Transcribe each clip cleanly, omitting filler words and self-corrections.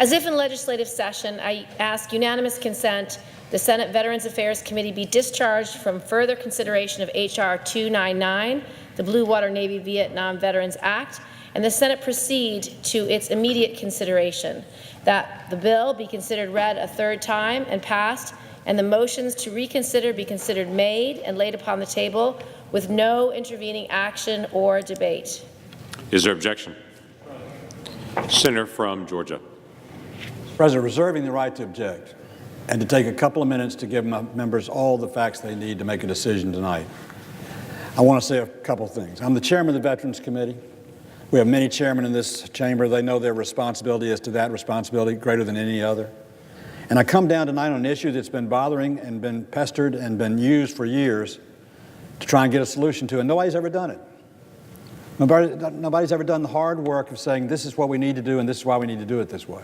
As if in legislative session, I ask unanimous consent the Senate Veterans Affairs Committee be discharged from further consideration of H.R. 299, the Blue Water Navy Vietnam Veterans Act, and the Senate proceed to its immediate consideration, that the bill be considered read a third time and passed, and the motions to reconsider be considered made and laid upon the table with no intervening action or debate. Is there objection? Senator from Georgia. President, reserving the right to object and to take a couple of minutes to give my members all the facts they need to make a decision tonight, I want to say a couple of things. I'm the chairman of the Veterans Committee. We have many chairmen in this chamber. They know their responsibility is to that responsibility greater than any other. And I come down tonight on an issue that's been bothering and been pestered and been used for years to try and get a solution to, and nobody's ever done it. Nobody's ever done the hard work of saying this is what we need to do and this is why we need to do it this way.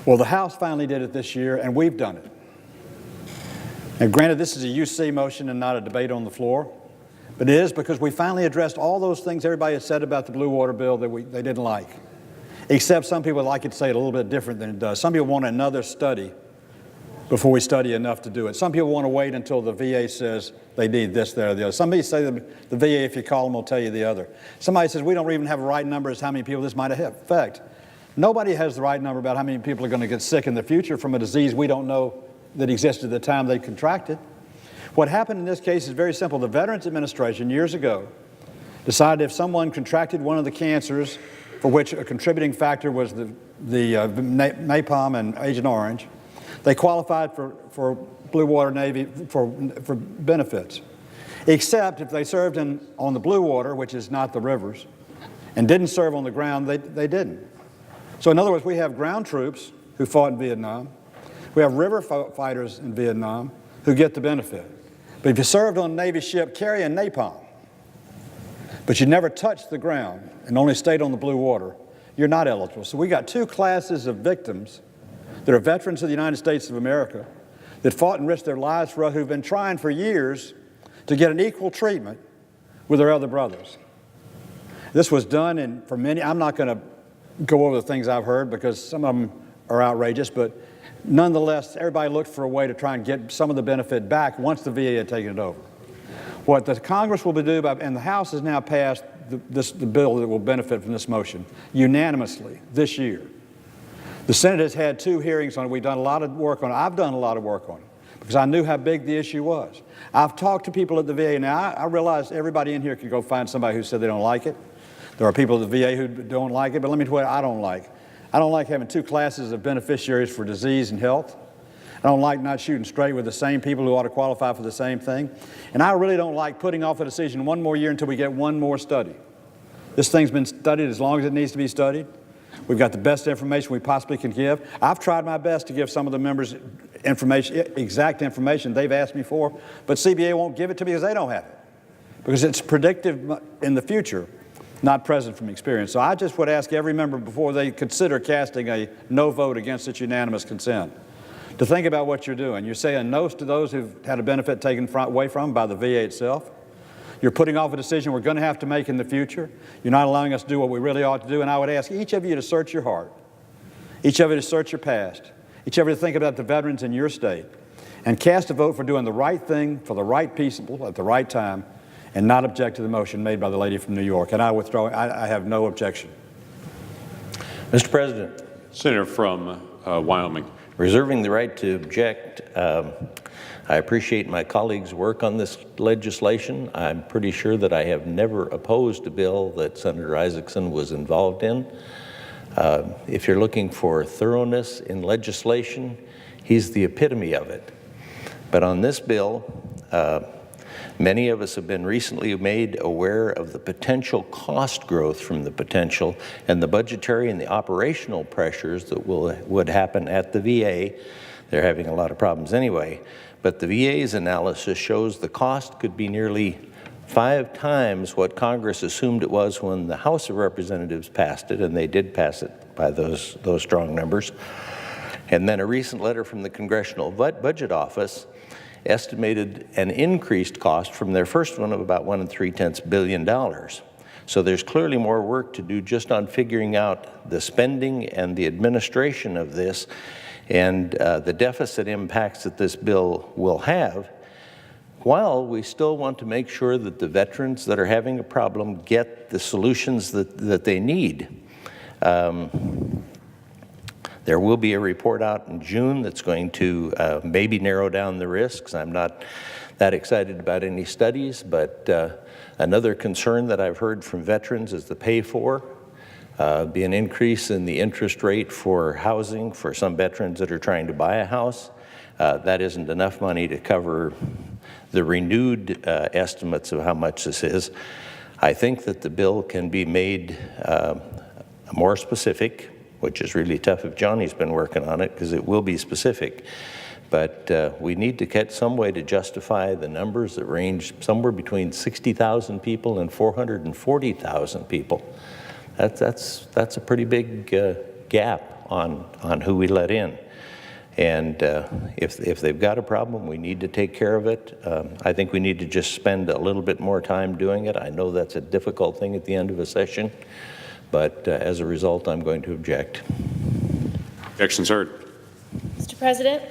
Well, the House finally did it this year, and we've done it. And granted, this is a UC motion and not a debate on the floor, but it is because we finally addressed all those things everybody has said about the Blue Water bill that they didn't like, except some people like it to say it a little bit different than it does. Some people want another study before we study enough to do it. Some people want to wait until the VA says they need this, that, or the other. Somebody say the VA, if you call them, will tell you the other. Somebody says we don't even have a right number as how many people this might affect. Nobody has the right number about how many people are going to get sick in the future from a disease we don't know that existed at the time they contracted. What happened in this case is very simple. The Veterans Administration years ago decided if someone contracted one of the cancers for which a contributing factor was the napalm and Agent Orange, they qualified for Blue Water Navy for benefits, except if they served on the Blue Water, which is not the rivers, and didn't serve on the ground, they didn't. So in other words, we have ground troops who fought in Vietnam. We have river fighters in Vietnam who get the benefit. But if you served on a Navy ship carrying napalm, but you never touched the ground and only stayed on the Blue Water, you're not eligible. So we got two classes of victims that are veterans of the United States of America that fought and risked their lives for us, who've been trying for years to get an equal treatment with their other brothers. This was done, and for many, I'm not going to go over the things I've heard because some of them are outrageous, but nonetheless, everybody looked for a way to try and get some of the benefit back once the VA had taken it over. What the Congress will do, and the House has now passed the bill that will benefit from this motion unanimously this year. The Senate has had 2 hearings on it. We've done a lot of work on it. I've done a lot of work on it because I knew how big the issue was. I've talked to people at the VA. Now, I realize everybody in here can go find somebody who said they don't like it. There are people at the VA who don't like it, but let me tell you what I don't like. I don't like having 2 classes of beneficiaries for disease and health. I don't like not shooting straight with the same people who ought to qualify for the same thing. And I really don't like putting off a decision 1 more year until we get 1 more study. This thing's been studied as long as it needs to be studied. We've got the best information we possibly can give. I've tried my best to give some of the members exact information they've asked me for, but CBA won't give it to me because they don't have it, because it's predictive in the future, not present from experience. So I just would ask every member before they consider casting a no vote against its unanimous consent to think about what you're doing. You're saying no to those who've had a benefit taken away from by the VA itself. You're putting off a decision we're going to have to make in the future. You're not allowing us to do what we really ought to do. And I would ask each of you to search your heart, each of you to search your past, each of you to think about the veterans in your state, and cast a vote for doing the right thing for the right people at the right time, and not object to the motion made by the lady from New York. And I withdraw. I have no objection. Mr. President. Senator from Wyoming. Reserving the right to object. I appreciate my colleagues' work on this legislation. I'm pretty sure that I have never opposed a bill that Senator Isaacson was involved in. If you're looking for thoroughness in legislation, he's the epitome of it. But on this bill, many of us have been recently made aware of the potential cost growth from the potential and the budgetary and the operational pressures that would happen at the VA. They're having a lot of problems anyway. But the VA's analysis shows the cost could be nearly 5 times what Congress assumed it was when the House of Representatives passed it, and they did pass it by those strong numbers. And then a recent letter from the Congressional Budget Office estimated an increased cost from their first one of about $1.3 billion. So there's clearly more work to do just on figuring out the spending and the administration of this and the deficit impacts that this bill will have, while we still want to make sure that the veterans that are having a problem get the solutions that they need. There will be a report out in June that's going to maybe narrow down the risks. I'm not that excited about any studies, but another concern that I've heard from veterans is the pay for. Be an increase in the interest rate for housing for some veterans that are trying to buy a house. That isn't enough money to cover the renewed estimates of how much this is. I think that the bill can be made more specific, which is really tough if Johnny's been working on it, because it will be specific. But we need to get some way to justify the numbers that range somewhere between 60,000 people and 440,000 people. That's a pretty big gap on who we let in. And if they've got a problem, we need to take care of it. I think we need to just spend a little bit more time doing it. I know that's a difficult thing at the end of a session, but as a result, I'm going to object. Objections heard. Mr. President,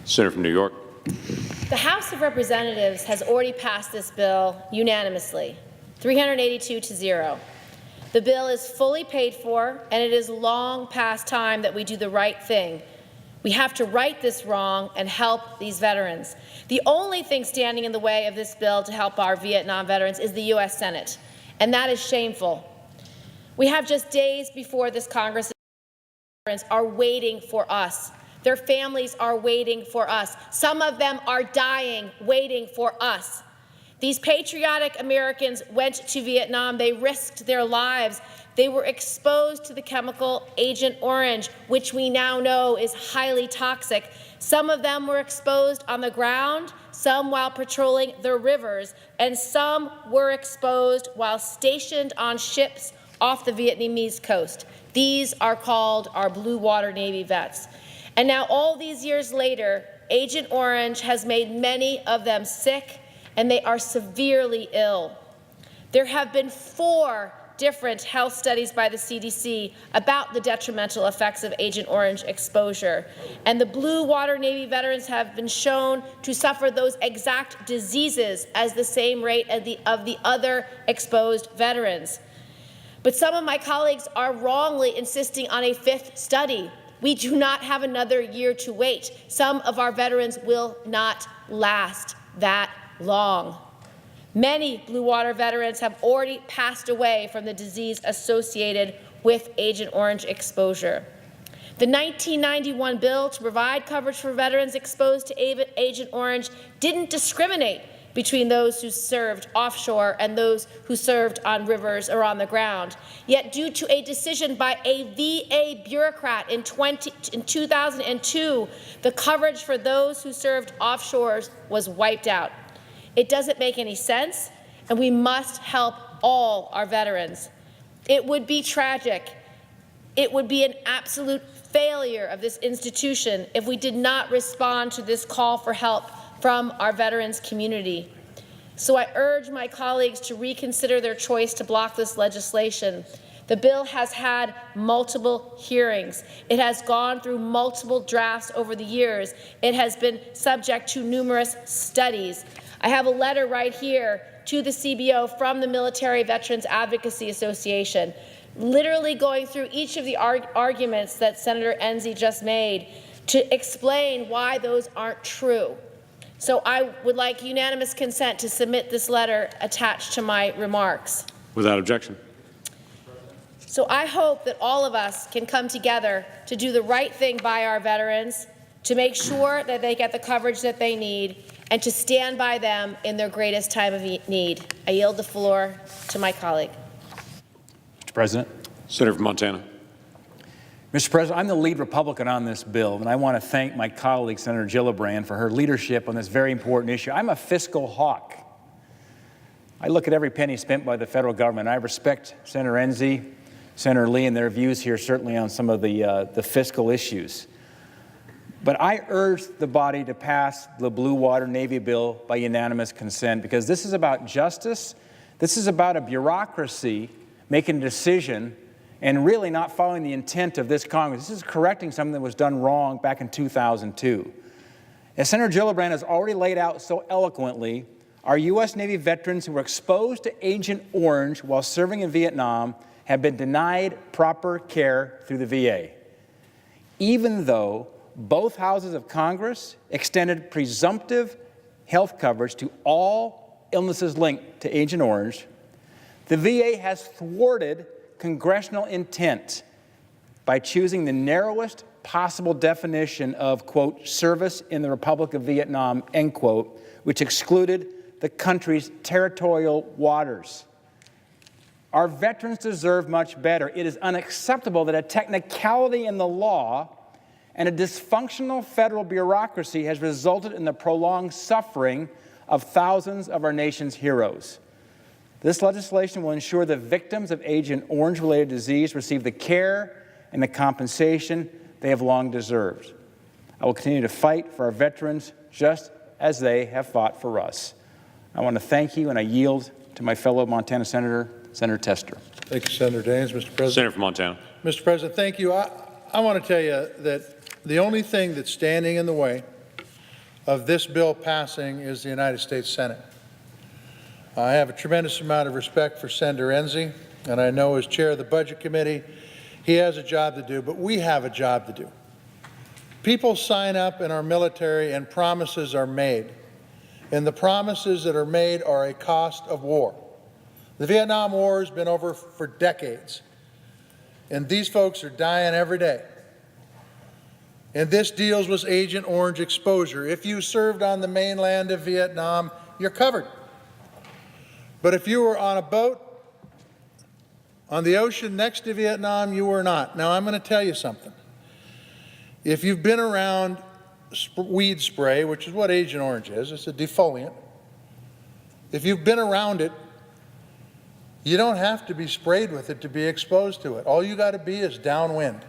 Senator from New York. the House of Representatives has already passed this bill unanimously, 382 to 0. The bill is fully paid for, and it is long past time that we do the right thing. We have to right this wrong and help these veterans. The only thing standing in the way of this bill to help our Vietnam veterans is the U.S. Senate, and that is shameful. We have just days before this Congress are waiting for us. Their families are waiting for us. Some of them are dying, waiting for us. These patriotic Americans went to Vietnam. They risked their lives. They were exposed to the chemical Agent Orange, which we now know is highly toxic. Some of them were exposed on the ground, some while patrolling the rivers, and some were exposed while stationed on ships off the Vietnamese coast. These are called our Blue Water Navy vets. And now all these years later, Agent Orange has made many of them sick, and they are severely ill. There have been 4 different health studies by the CDC about the detrimental effects of Agent Orange exposure. And the Blue Water Navy veterans have been shown to suffer those exact diseases as the same rate of the other exposed veterans. But some of my colleagues are wrongly insisting on a 5th study. We do not have another year to wait. Some of our veterans will not last that long. Many Blue Water veterans have already passed away from the disease associated with Agent Orange exposure. The 1991 bill to provide coverage for veterans exposed to Agent Orange didn't discriminate between those who served offshore and those who served on rivers or on the ground. Yet due to a decision by a VA bureaucrat in 2002, the coverage for those who served offshore was wiped out. It doesn't make any sense, and we must help all our veterans. It would be tragic. It would be an absolute failure of this institution if we did not respond to this call for help from our veterans community. So I urge my colleagues to reconsider their choice to block this legislation. The bill has had multiple hearings. It has gone through multiple drafts over the years. It has been subject to numerous studies. I have a letter right here to the CBO from the Military Veterans Advocacy Association, literally going through each of the arguments that Senator ENZI just made to explain why those aren't true. So I would like unanimous consent to submit this letter attached to my remarks. Without objection. So I hope that all of us can come together to do the right thing by our veterans, to make sure that they get the coverage that they need, and to stand by them in their greatest time of need. I yield the floor to my colleague. Mr. President. Senator from Montana. Mr. President, I'm the lead Republican on this bill, and I want to thank my colleague, Senator Gillibrand, for her leadership on this very important issue. I'm a fiscal hawk. I look at every penny spent by the federal government. I respect Senator ENZI, Senator Lee, and their views here, certainly on some of the fiscal issues. But I urge the body to pass the Blue Water Navy bill by unanimous consent, because this is about justice, This is about a bureaucracy making a decision and really not following the intent of this Congress. This is correcting something that was done wrong back in 2002. As Senator Gillibrand has already laid out so eloquently, our U.S. Navy veterans who were exposed to Agent Orange while serving in Vietnam have been denied proper care through the VA, even though both houses of Congress extended presumptive health coverage to all illnesses linked to Agent Orange. The VA has thwarted congressional intent by choosing the narrowest possible definition of, quote, service in the Republic of Vietnam, end quote, which excluded the country's territorial waters. Our veterans deserve much better. It is unacceptable that a technicality in the law and a dysfunctional federal bureaucracy has resulted in the prolonged suffering of thousands of our nation's heroes. This legislation will ensure the victims of Agent Orange-related disease receive the care and the compensation they have long deserved. I will continue to fight for our veterans just as they have fought for us. I want to thank you, and I yield to my fellow Montana Senator, Senator Tester. Thank you, Senator Daines. Mr. President. Senator from Montana. Mr. President, thank you. I want to tell you that the only thing that's standing in the way of this bill passing is the United States Senate. I have a tremendous amount of respect for Senator ENZI, and I know as chair of the Budget Committee, he has a job to do, but we have a job to do. People sign up in our military and promises are made, and the promises that are made are a cost of war. The Vietnam War has been over for decades, and these folks are dying every day. And this deals with Agent Orange exposure. If you served on the mainland of Vietnam, you're covered. But if you were on a boat on the ocean next to Vietnam, you were not. Now, I'm going to tell you something. If you've been around weed spray, which is what Agent Orange is, it's a defoliant. If you've been around it, you don't have to be sprayed with it to be exposed to it. All you got to be is downwind.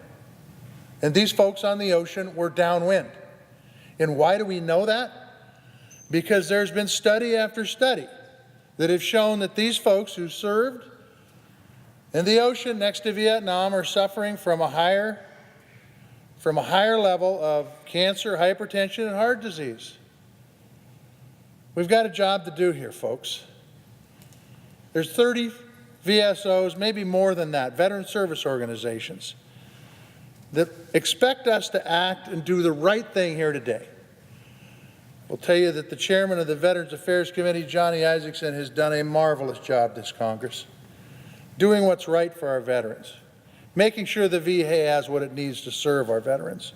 And these folks on the ocean were downwind. And why do we know that? Because there's been study after study that have shown that these folks who served in the ocean next to Vietnam are suffering from a higher level of cancer, hypertension, and heart disease. We've got a job to do here, folks. There's 30 VSOs, maybe more than that, veteran service organizations, that expect us to act and do the right thing here today. I'll tell you that the chairman of the Veterans Affairs Committee, Johnny Isakson, has done a marvelous job this Congress, doing what's right for our veterans, making sure the VA has what it needs to serve our veterans.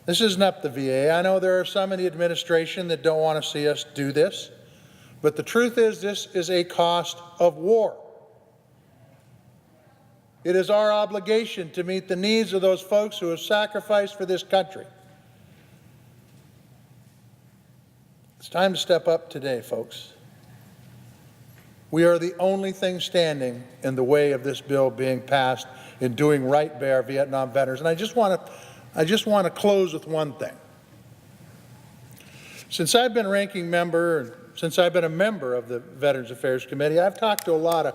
This isn't up to the VA. I know there are some in the administration that don't want to see us do this, but the truth is this is a cost of war. It is our obligation to meet the needs of those folks who have sacrificed for this country. It's time to step up today, folks. We are the only thing standing in the way of this bill being passed and doing right by our Vietnam veterans. And I just want to close with one thing. Since I've been ranking member, since I've been a member of the Veterans Affairs Committee, I've talked to a lot of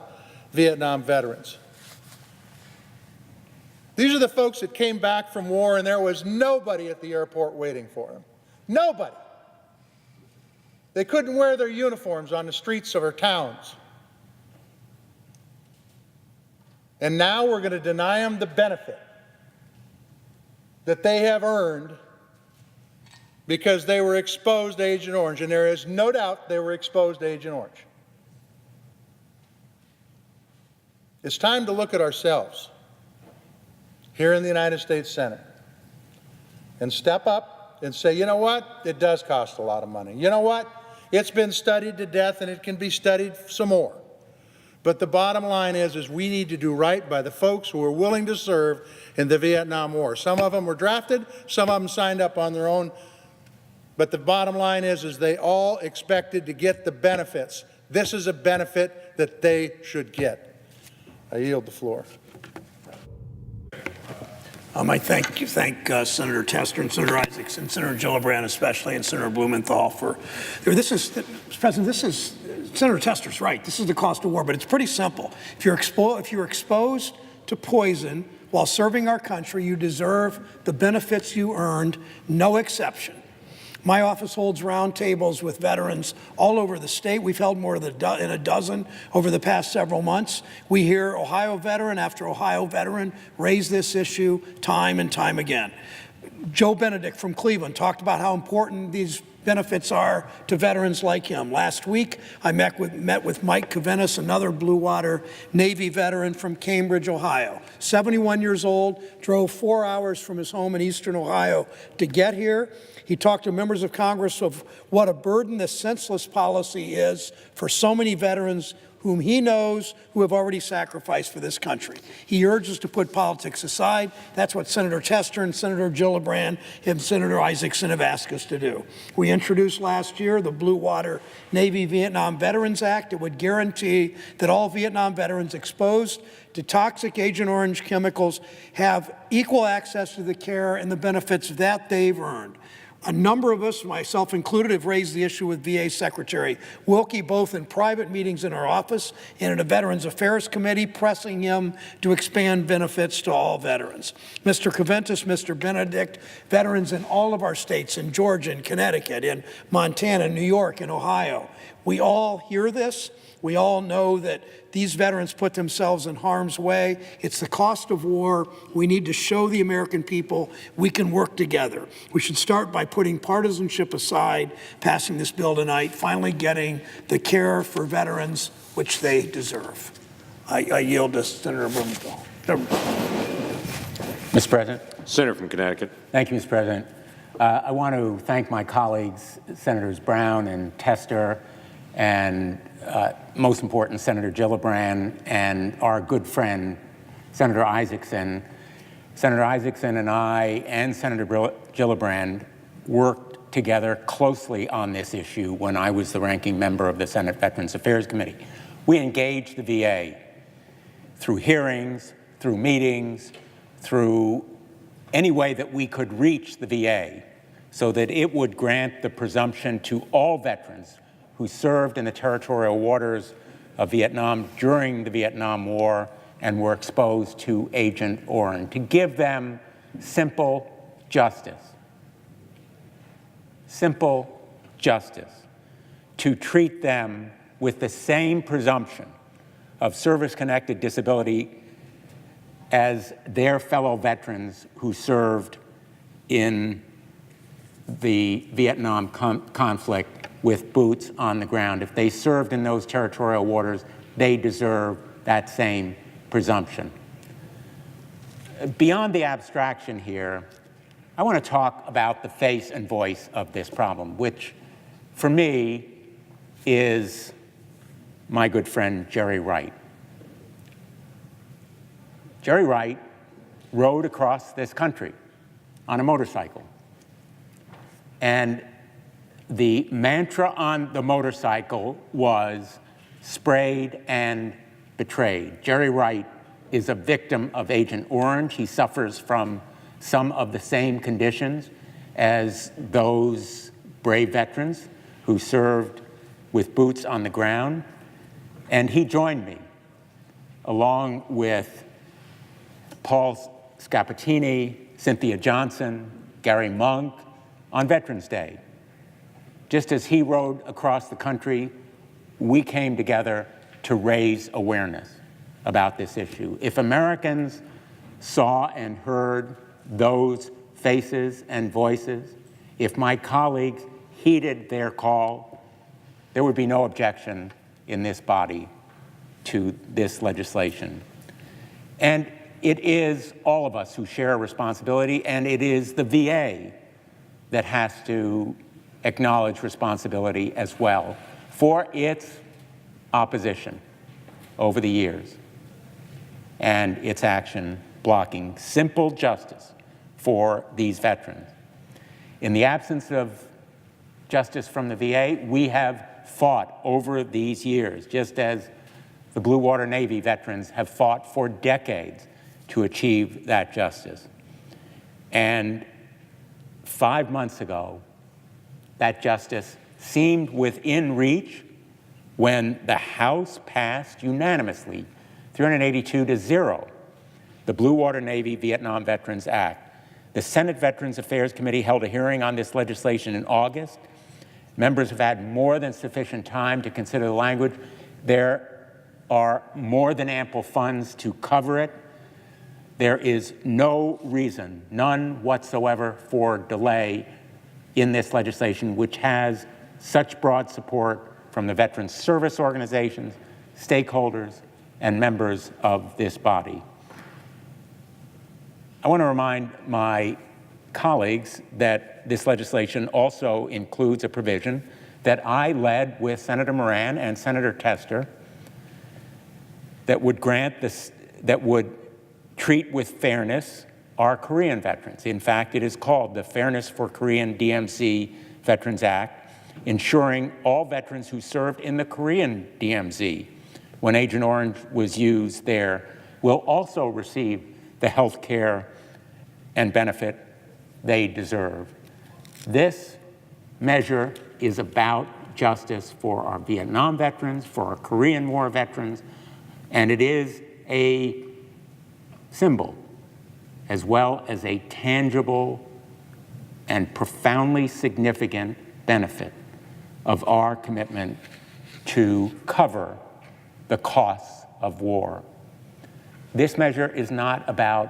Vietnam veterans. These are the folks that came back from war and there was nobody at the airport waiting for them. Nobody. They couldn't wear their uniforms on the streets of our towns. And now we're going to deny them the benefit that they have earned because they were exposed to Agent Orange. And there is no doubt they were exposed to Agent Orange. It's time to look at ourselves here in the United States Senate and step up and say, you know what? It does cost a lot of money. You know what? It's been studied to death and it can be studied some more. But the bottom line is we need to do right by the folks who are willing to serve in the Vietnam War. Some of them were drafted, some of them signed up on their own. But the bottom line is they all expected to get the benefits. This is a benefit that they should get. I yield the floor. I thank Senator Tester and Senator Isakson, Senator Gillibrand especially, and Senator Blumenthal for this is, Mr. President, this is Senator Tester's right. This is the cost of war, but it's pretty simple. If you're exposed to poison while serving our country, you deserve the benefits you earned, no exception. My office holds roundtables with veterans all over the state. We've held more than a dozen over the past several months. We hear Ohio veteran after Ohio veteran raise this issue time and time again. Joe Benedict from Cleveland talked about how important these benefits are to veterans like him. Last week, I met with Mike Kavenis, another Blue Water Navy veteran from Cambridge, Ohio. 71 years old, drove 4 hours from his home in eastern Ohio to get here. He talked to members of Congress of what a burden this senseless policy is for so many veterans whom he knows who have already sacrificed for this country. He urges to put politics aside. That's what Senator Tester and Senator Gillibrand and Senator Isaacson have asked us to do. We introduced last year the Blue Water Navy Vietnam Veterans Act. It would guarantee that all Vietnam veterans exposed to toxic Agent Orange chemicals have equal access to the care and the benefits that they've earned. A number of us, myself included, have raised the issue with VA Secretary Wilkie, both in private meetings in our office and in a Veterans Affairs Committee, pressing him to expand benefits to all veterans. Mr. Kaventis, Mr. Benedict, veterans in all of our states, in Georgia, in Connecticut, in Montana, New York, and Ohio, we all hear this. We all know that these veterans put themselves in harm's way. It's the cost of war. We need to show the American people we can work together. We should start by putting partisanship aside, passing this bill tonight, finally getting the care for veterans which they deserve. I yield to Senator Blumenthal. Mr. President. Senator from Connecticut. Thank you, Mr. President. I want to thank my colleagues, Senators Brown and Tester, and most important, Senator Gillibrand, and our good friend, Senator Isaacson. Senator Isaacson and I and Senator Gillibrand worked together closely on this issue when I was the ranking member of the Senate Veterans Affairs Committee. We engaged the VA through hearings, through meetings, through any way that we could reach the VA so that it would grant the presumption to all veterans who served in the territorial waters of Vietnam during the Vietnam War and were exposed to Agent Orange, to give them simple justice. Simple justice. To treat them with the same presumption of service-connected disability as their fellow veterans who served in the Vietnam conflict with boots on the ground. If they served in those territorial waters, they deserve that same presumption. Beyond the abstraction here, I want to talk about the face and voice of this problem, which for me is my good friend Jerry Wright. Jerry Wright rode across this country on a motorcycle. And the mantra on the motorcycle was sprayed and betrayed. Jerry Wright is a victim of Agent Orange. He suffers from some of the same conditions as those brave veterans who served with boots on the ground. And he joined me, along with Paul Scapatini, Cynthia Johnson, Gary Monk, on Veterans Day. Just as he rode across the country, we came together to raise awareness about this issue. If Americans saw and heard those faces and voices, if my colleagues heeded their call, there would be no objection in this body to this legislation. And it is all of us who share a responsibility, and it is the VA that has to acknowledge responsibility as well for its opposition over the years and its action blocking simple justice for these veterans. In the absence of justice from the VA, we have fought over these years, just as the Blue Water Navy veterans have fought for decades to achieve that justice. And 5 months ago, that justice seemed within reach, when the House passed unanimously, 382-0, the Blue Water Navy Vietnam Veterans Act. The Senate Veterans Affairs Committee held a hearing on this legislation in August. Members have had more than sufficient time to consider the language. There are more than ample funds to cover it. There is no reason, none whatsoever, for delay in this legislation, which has such broad support from the veterans service organizations, stakeholders, and members of this body. I want to remind my colleagues that this legislation also includes a provision that I led with Senator Moran and Senator Tester that would grant this, that would treat with fairness our Korean veterans. In fact, it is called the Fairness for Korean DMZ Veterans Act, ensuring all veterans who served in the Korean DMZ when Agent Orange was used there will also receive the health care and benefit they deserve. This measure is about justice for our Vietnam veterans, for our Korean War veterans, and it is a symbol as well as a tangible and profoundly significant benefit of our commitment to cover the costs of war. This measure is not about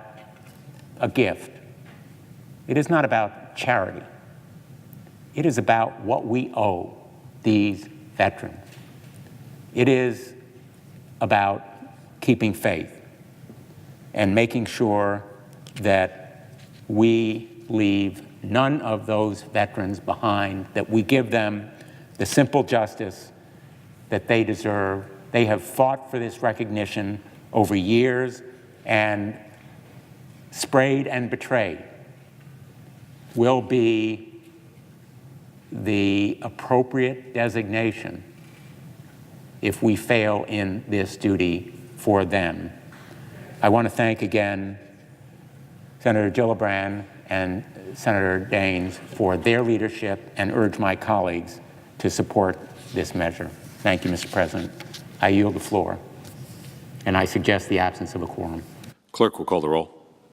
a gift. It is not about charity. It is about what we owe these veterans. It is about keeping faith and making sure that we leave none of those veterans behind, that we give them the simple justice that they deserve. They have fought for this recognition over years, and sprayed and betrayed will be the appropriate designation if we fail in this duty for them. I want to thank again Senator Gillibrand and Senator Daines for their leadership and urge my colleagues to support this measure. Thank you, Mr. President. I yield the floor, and I suggest the absence of a quorum. Clerk will call the roll.